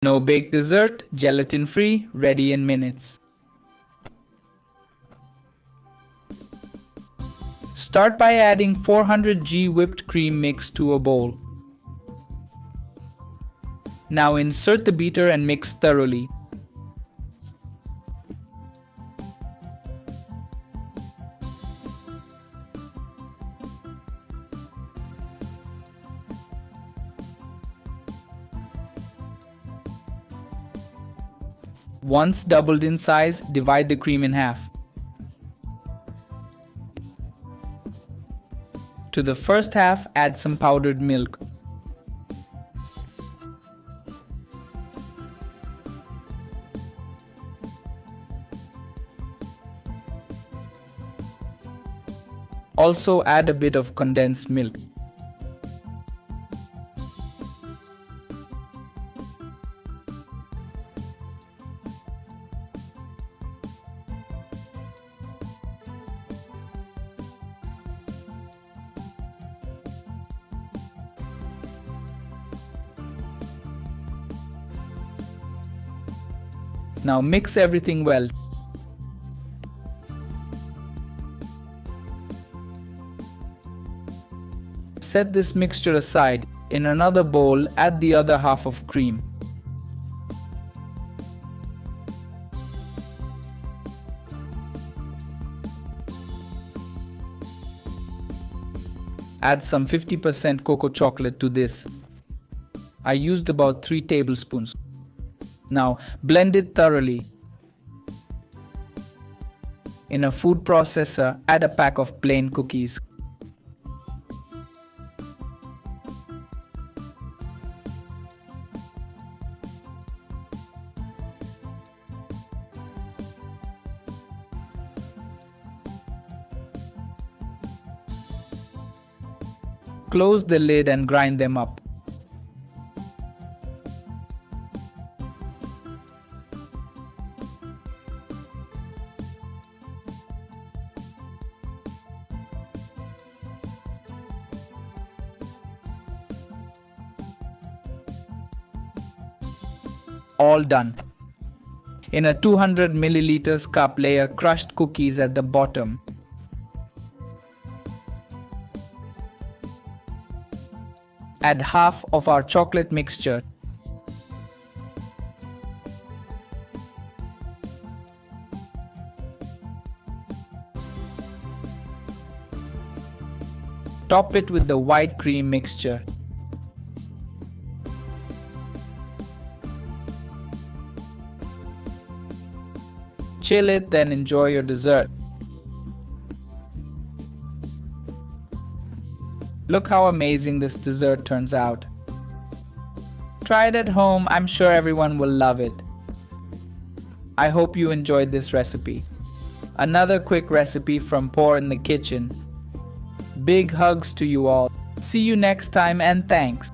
No bake dessert, gelatin-free, ready in minutes. Start by adding 400 g whipped cream mix to a bowl. Now insert the beater and mix thoroughly. Once doubled in size, divide the cream in half. To the first half, add some powdered milk. Also add a bit of condensed milk. Now mix everything well. Set this mixture aside. In another bowl, add the other half of cream. Add some 50% cocoa chocolate to this. I used about 3 tablespoons. Now blend it thoroughly. In a food processor, add a pack of plain cookies. Close the lid and grind them up. All done. In a 200 milliliters cup, layer crushed cookies at the bottom. Add half of our chocolate mixture. Top it with the white cream mixture. Chill it, then enjoy your dessert. Look how amazing this dessert turns out. Try it at home, I'm sure everyone will love it. I hope you enjoyed this recipe. Another quick recipe from Pour in the Kitchen. Big hugs to you all. See you next time and thanks.